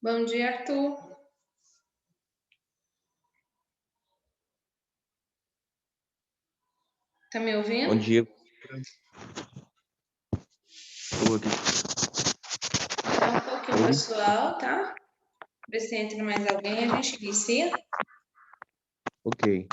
Bom dia, Arthur. Tá me ouvindo? Bom dia. Estou aqui. Tá um pouquinho pessoal, tá? Ver se entra mais alguém, a gente inicia. Ok.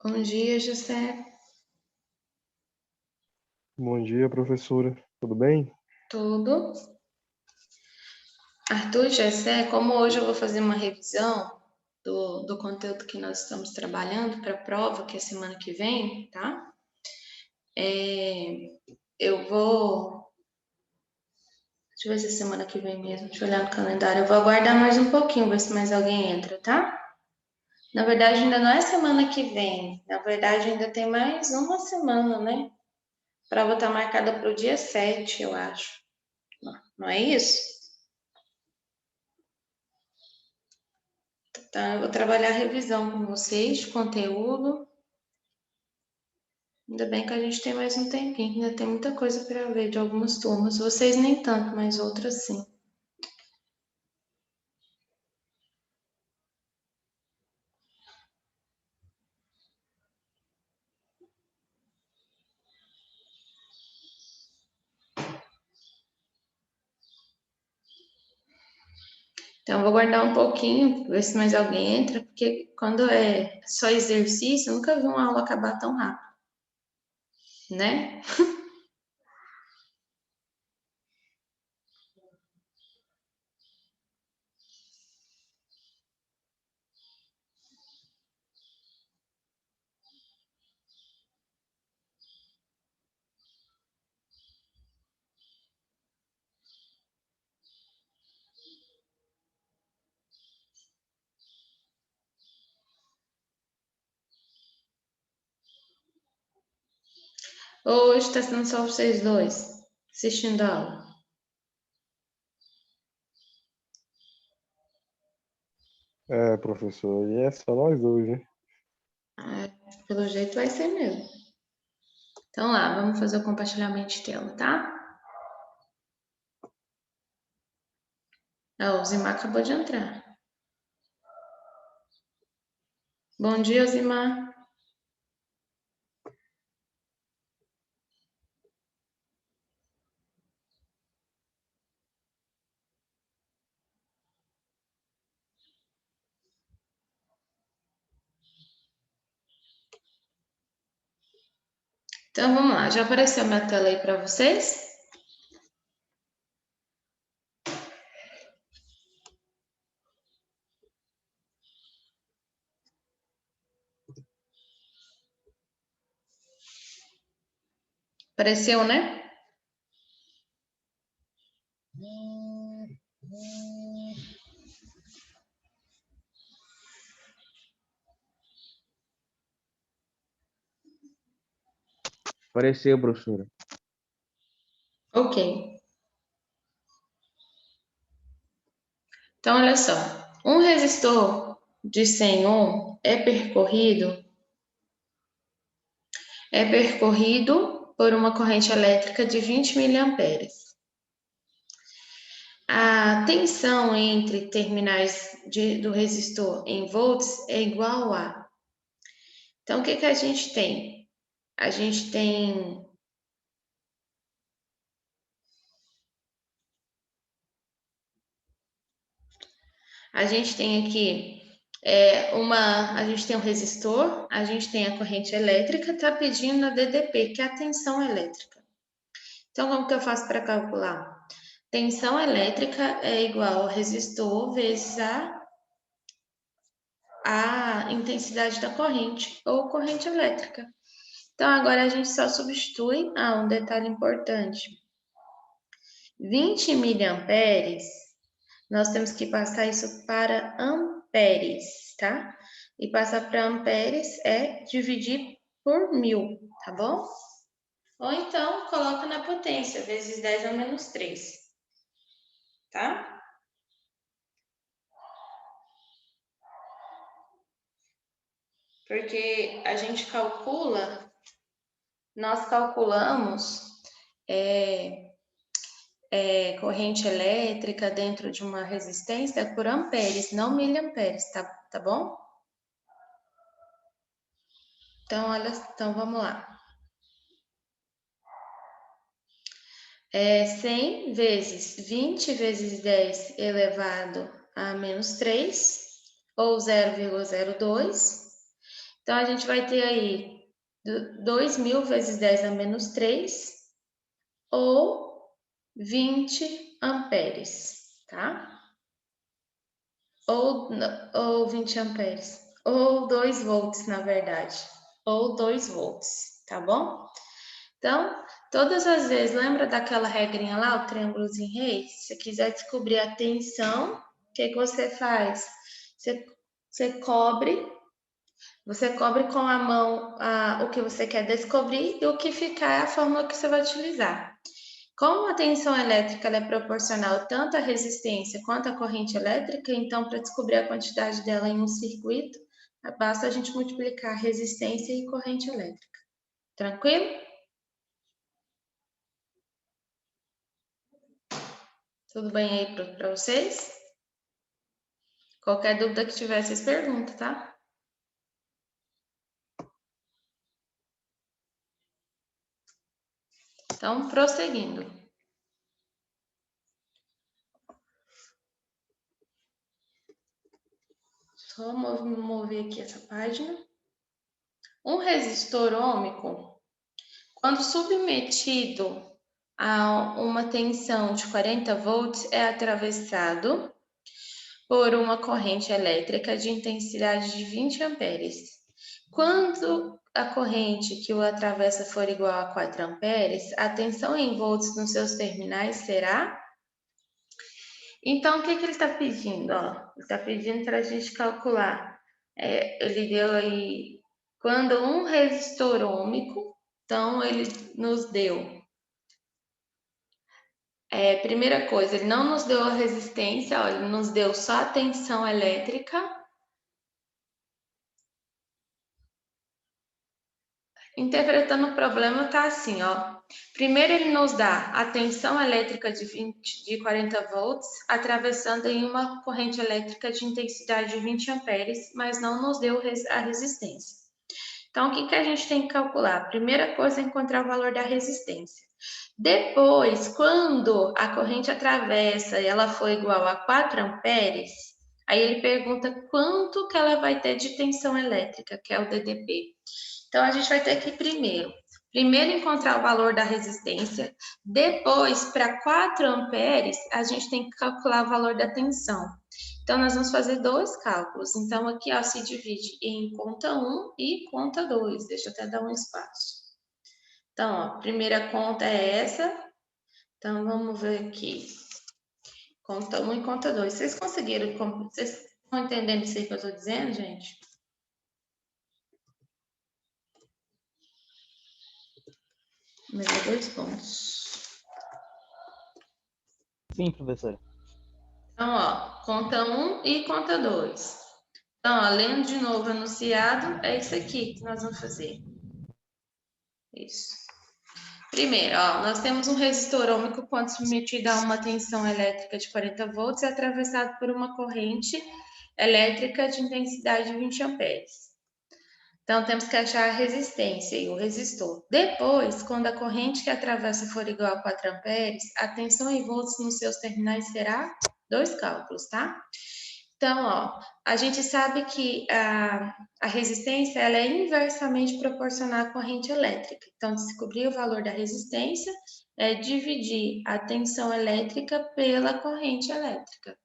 Bom dia, José. Bom dia, professora. Tudo bem? Tudo? Arthur, José, como hoje eu vou fazer uma revisão do conteúdo que nós estamos trabalhando para a prova, que é semana que vem, tá? Eu vou. Deixa eu ver se é semana que vem mesmo. Deixa eu olhar no calendário. Eu vou aguardar mais um pouquinho, ver se mais alguém entra, tá? Na verdade, ainda não é semana que vem. Na verdade, ainda tem mais uma semana, né? A prova está marcada para o dia 7, eu acho. Não é isso? Então, eu vou trabalhar a revisão com vocês, de conteúdo. Ainda bem que a gente tem mais um tempinho, ainda tem muita coisa para ver de algumas turmas. Vocês nem tanto, mas outras sim. Então, eu vou guardar um pouquinho, ver se mais alguém entra, porque quando é só exercício, eu nunca vi uma aula acabar tão rápido, né? Hoje está sendo só vocês dois assistindo a aula. Professor, e é só nós dois, né? Pelo jeito vai ser mesmo. Então lá, vamos fazer o compartilhamento de tela, tá? O Zimar acabou de entrar. Bom dia, Zimar. Então vamos lá, já apareceu a minha tela aí para vocês? Apareceu, né? Apareceu, professora. Ok. Então, olha só. Um resistor de 100 ohm é percorrido por uma corrente elétrica de 20 miliamperes. A tensão entre terminais do resistor em volts é igual a... Então, o que que a gente tem? A gente tem aqui a gente tem um resistor, a gente tem a corrente elétrica, está pedindo a DDP, que é a tensão elétrica. Então, como que eu faço para calcular? Tensão elétrica é igual ao resistor vezes a intensidade da corrente, ou corrente elétrica. Então, agora a gente só substitui um detalhe importante. 20 miliamperes, nós temos que passar isso para amperes, tá? E passar para amperes é dividir por 1000, tá bom? Ou então, coloca na potência, vezes 10 a menos 3, tá? Porque a gente calcula, nós calculamos corrente elétrica dentro de uma resistência por amperes, não miliamperes, tá bom? Então vamos lá. 100 vezes 20 vezes 10 elevado a menos 3, ou 0,02. Então, a gente vai ter aí 2.000 vezes 10 a menos 3, ou 20 amperes, tá? Ou 20 amperes, ou 2 volts, na verdade, ou 2 volts, tá bom? Então, todas as vezes, lembra daquela regrinha lá, o triângulozinho rei? Se você quiser descobrir a tensão, o que você faz? Você cobre com a mão o que você quer descobrir e o que ficar é a fórmula que você vai utilizar. Como a tensão elétrica ela é proporcional tanto à resistência quanto à corrente elétrica, então, para descobrir a quantidade dela em um circuito, basta a gente multiplicar resistência e corrente elétrica. Tranquilo? Tudo bem aí para vocês? Qualquer dúvida que tiver, vocês perguntam, tá? Então, prosseguindo. Só mover aqui essa página. Um resistor ôhmico, quando submetido a uma tensão de 40 volts, é atravessado por uma corrente elétrica de intensidade de 20 amperes. Quando a corrente que o atravessa for igual a 4 amperes, a tensão em volts nos seus terminais será... Então, o que ele está pedindo? Ele está pedindo para a gente calcular. Ele deu aí, quando um resistor ôhmico, então ele nos deu... primeira coisa, ele não nos deu a resistência, ele nos deu só a tensão elétrica. Interpretando o problema, tá assim, ó. Primeiro ele nos dá a tensão elétrica de 40 volts, atravessando em uma corrente elétrica de intensidade de 20 amperes, mas não nos deu a resistência. Então, o que a gente tem que calcular? Primeira coisa é encontrar o valor da resistência. Depois, quando a corrente atravessa e ela for igual a 4 amperes, aí ele pergunta quanto que ela vai ter de tensão elétrica, que é o DDP. Então, a gente vai ter que primeiro encontrar o valor da resistência, depois, para 4 amperes, a gente tem que calcular o valor da tensão. Então, nós vamos fazer 2 cálculos. Então, aqui ó, se divide em conta 1 e conta 2. Deixa eu até dar um espaço. Então, ó, a primeira conta é essa. Então, vamos ver aqui. Conta 1 e conta 2. Vocês conseguiram? Vocês estão entendendo isso aí que eu estou dizendo, gente? Melhor 2 pontos. Sim, professora. Então, ó, conta 1 e conta 2. Então, ó, lendo de novo enunciado, é isso aqui que nós vamos fazer. Isso. Primeiro, ó, nós temos um resistor ôhmico quando submetido a uma tensão elétrica de 40 volts e atravessado por uma corrente elétrica de intensidade de 20 amperes. Então, temos que achar a resistência e o resistor. Depois, quando a corrente que atravessa for igual a 4 amperes, a tensão em volts nos seus terminais será 2 cálculos, tá? Então, ó, a gente sabe que a resistência ela é inversamente proporcional à corrente elétrica. Então, descobrir o valor da resistência é dividir a tensão elétrica pela corrente elétrica.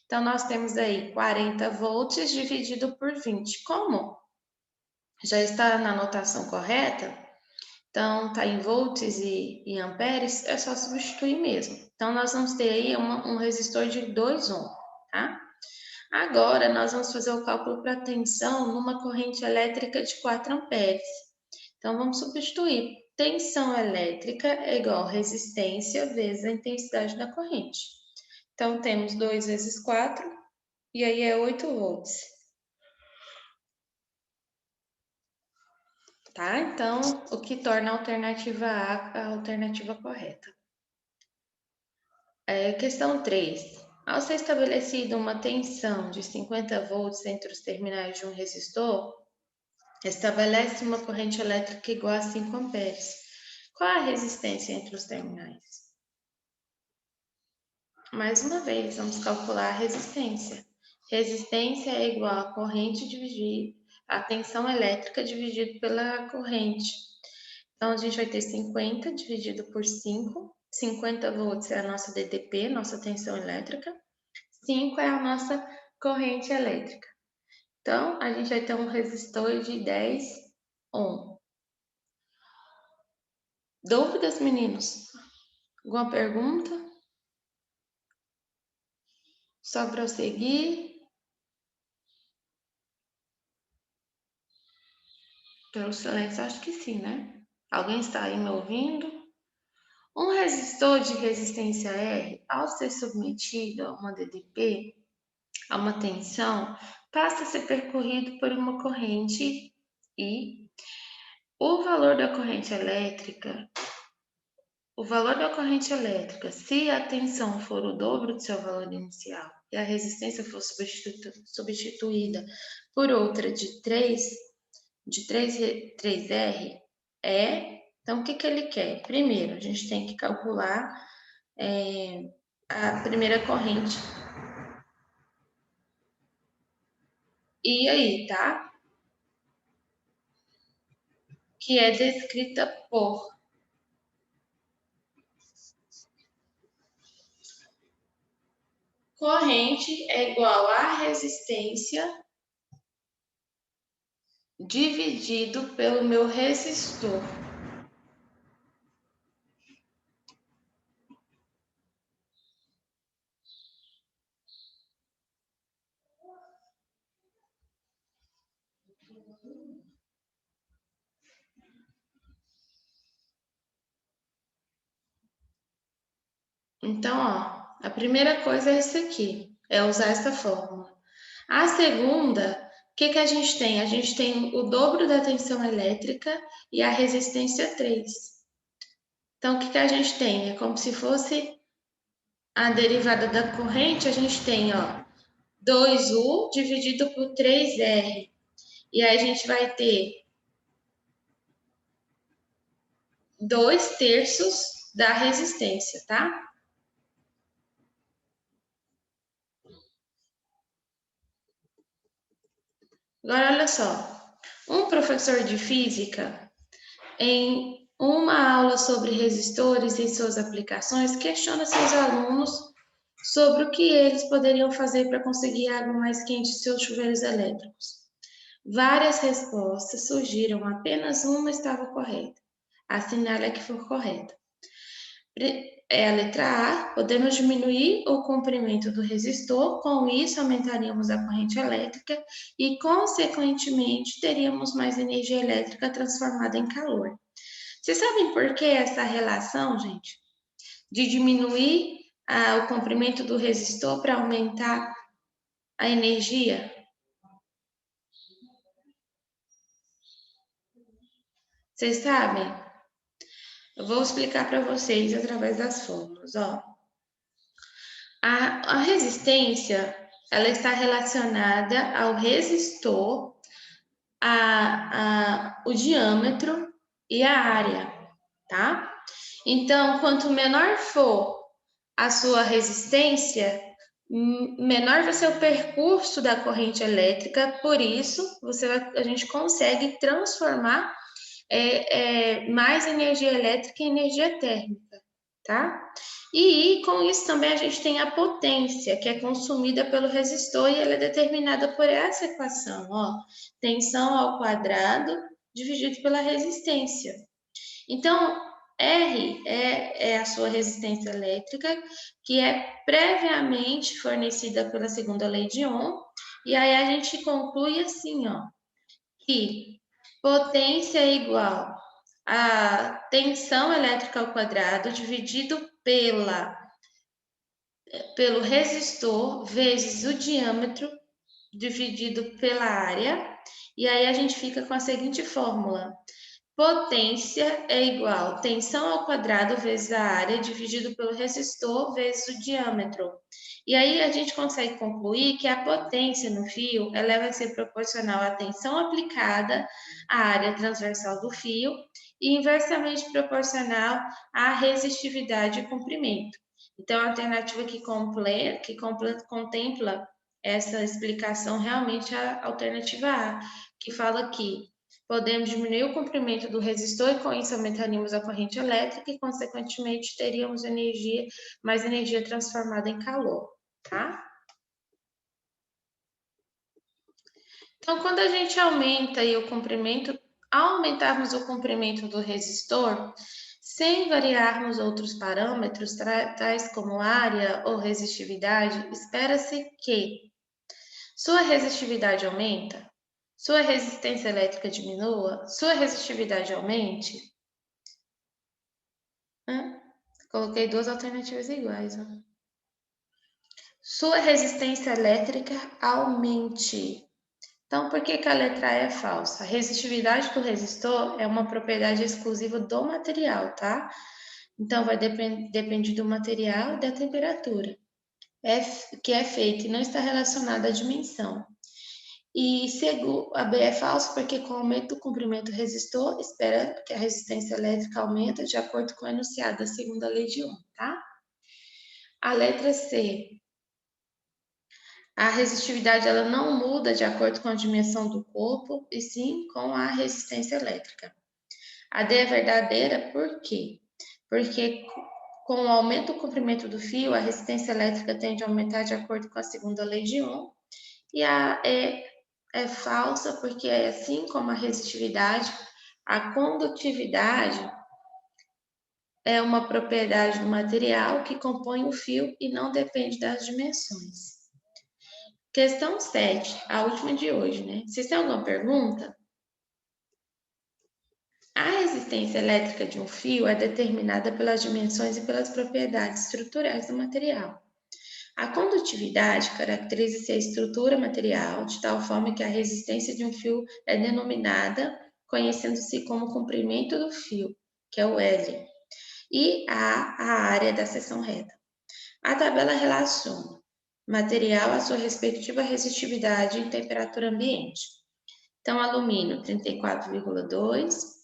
Então, nós temos aí 40 volts dividido por 20. Como já está na notação correta, então está em volts e amperes, é só substituir mesmo. Então, nós vamos ter aí um resistor de 2 ohms, tá? Agora, nós vamos fazer o cálculo para tensão numa corrente elétrica de 4 amperes. Então, vamos substituir. Tensão elétrica é igual a resistência vezes a intensidade da corrente. Então, temos 2 vezes 4, e aí é 8 volts. Tá? Então, o que torna a alternativa A a alternativa correta. Questão 3. Ao ser estabelecida uma tensão de 50 volts entre os terminais de um resistor, estabelece uma corrente elétrica igual a 5 amperes. Qual a resistência entre os terminais? Mais uma vez, vamos calcular a resistência. Resistência é igual a corrente dividir a tensão elétrica dividido pela corrente. Então, a gente vai ter 50 dividido por 5. 50 volts é a nossa DTP, nossa tensão elétrica. 5 é a nossa corrente elétrica. Então, a gente vai ter um resistor de 10 ohm. Dúvidas, meninos? Alguma pergunta? Só prosseguir? Pelo silêncio, acho que sim, né? Alguém está aí me ouvindo? Um resistor de resistência R, ao ser submetido a uma DTP, a uma tensão, passa a ser percorrido por uma corrente I. O valor da corrente elétrica, se a tensão for o dobro do seu valor inicial e a resistência for substituída por outra de 3R, então o que ele quer? Primeiro, a gente tem que calcular a primeira corrente. E aí, tá? Que é descrita por corrente é igual a resistência dividido pelo meu resistor. Então, ó, a primeira coisa é isso aqui, é usar essa fórmula. A segunda, o que a gente tem? A gente tem o dobro da tensão elétrica e a resistência 3. Então, o que a gente tem? É como se fosse a derivada da corrente, a gente tem, ó, 2U dividido por 3R. E aí a gente vai ter 2/3 da resistência, tá? Agora, olha só. Um professor de física, em uma aula sobre resistores e suas aplicações, questiona seus alunos sobre o que eles poderiam fazer para conseguir água mais quente em seus chuveiros elétricos. Várias respostas surgiram, apenas uma estava correta. Assinale a que for correta. A letra A, podemos diminuir o comprimento do resistor, com isso aumentaríamos a corrente elétrica e, consequentemente, teríamos mais energia elétrica transformada em calor. Vocês sabem por que essa relação, gente? De diminuir o comprimento do resistor para aumentar a energia? Vocês sabem? Eu vou explicar para vocês através das fórmulas, ó. A resistência, ela está relacionada ao resistor, o diâmetro e a área, tá? Então, quanto menor for a sua resistência, menor vai ser o percurso da corrente elétrica, por isso a gente consegue transformar mais energia elétrica em energia térmica, tá? E com isso também a gente tem a potência, que é consumida pelo resistor, e ela é determinada por essa equação, ó, tensão ao quadrado dividido pela resistência. Então, R é a sua resistência elétrica, que é previamente fornecida pela segunda lei de Ohm, e aí a gente conclui assim, ó, que potência é igual a tensão elétrica ao quadrado dividido pelo resistor vezes o diâmetro dividido pela área, e aí a gente fica com a seguinte fórmula: potência é igual a tensão ao quadrado vezes a área dividido pelo resistor vezes o diâmetro. E aí a gente consegue concluir que a potência no fio ela vai ser proporcional à tensão aplicada à área transversal do fio e inversamente proporcional à resistividade e comprimento. Então, a alternativa que contempla essa explicação realmente é a alternativa A, que fala que podemos diminuir o comprimento do resistor e com isso aumentaríamos a corrente elétrica e, consequentemente, teríamos mais energia transformada em calor, tá? Então, quando a gente aumenta aí o comprimento, ao aumentarmos o comprimento do resistor, sem variarmos outros parâmetros, tais como área ou resistividade, espera-se que sua resistividade aumenta, sua resistência elétrica diminua, sua resistividade aumente. Coloquei duas alternativas iguais. Ó. Sua resistência elétrica aumente. Então, por que a letra A é falsa? A resistividade do resistor é uma propriedade exclusiva do material, tá? Então, vai depender do material e da temperatura que é feita e não está relacionada à dimensão. E a B é falso porque com o aumento do comprimento do resistor, espera que a resistência elétrica aumente de acordo com o enunciado da segunda lei de Ohm, tá? A letra C. A resistividade ela não muda de acordo com a dimensão do corpo, e sim com a resistência elétrica. A D é verdadeira por quê? Porque com o aumento do comprimento do fio, a resistência elétrica tende a aumentar de acordo com a segunda lei de Ohm. E a E é falsa porque assim como a resistividade, a condutividade é uma propriedade do material que compõe o fio e não depende das dimensões. Questão 7, a última de hoje, né? Vocês têm alguma pergunta? A resistência elétrica de um fio é determinada pelas dimensões e pelas propriedades estruturais do material. A condutividade caracteriza-se a estrutura material de tal forma que a resistência de um fio é denominada conhecendo-se como comprimento do fio, que é o L, e a área da seção reta. A tabela relaciona material à sua respectiva resistividade em temperatura ambiente. Então, alumínio 34,2.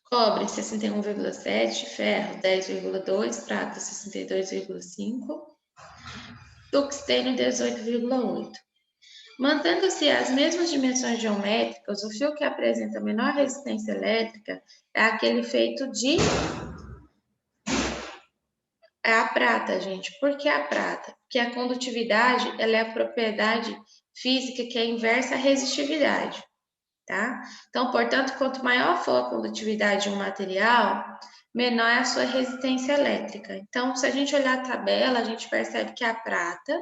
Cobre 61,7, ferro 10,2, prata 62,5, tungstênio 18,8. Mantendo-se as mesmas dimensões geométricas, o fio que apresenta menor resistência elétrica é aquele feito de... É a prata, gente. Por que a prata? Porque a condutividade ela é a propriedade física que é inversa à resistividade, tá? Então, portanto, quanto maior for a condutividade de um material, menor é a sua resistência elétrica. Então, se a gente olhar a tabela, a gente percebe que a prata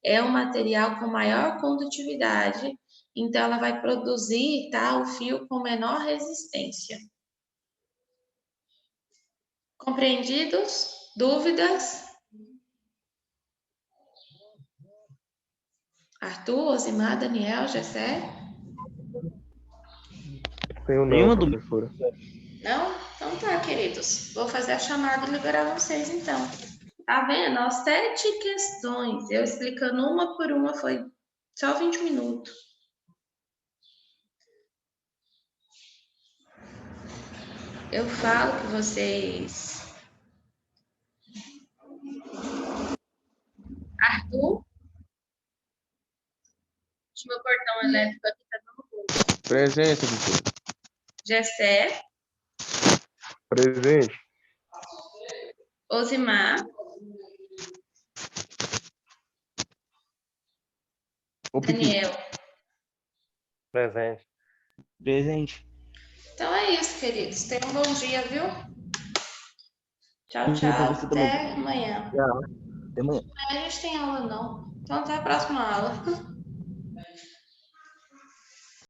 é um material com maior condutividade, então ela vai produzir, tá, o fio com menor resistência. Compreendidos? Dúvidas? Arthur, Osimar, Daniel, Gessé? Tenho Nenhuma não, dúvida. professora. Não? Então tá, queridos. Vou fazer a chamada e liberar vocês, então. Tá vendo? Ó, 7 questões. Eu explicando uma por uma foi só 20 minutos. Eu falo que vocês elétrico aqui tá dando ruim. Presente, professora. Gessé, Presente. Osimar, Ô, Pipi. Daniel. Presente. Presente. Então é isso, queridos. Tenham um bom dia, viu? Tchau, Bom dia pra tchau. você também. Até amanhã. Tchau. Até amanhã. A gente tem aula, não. Então até a próxima aula.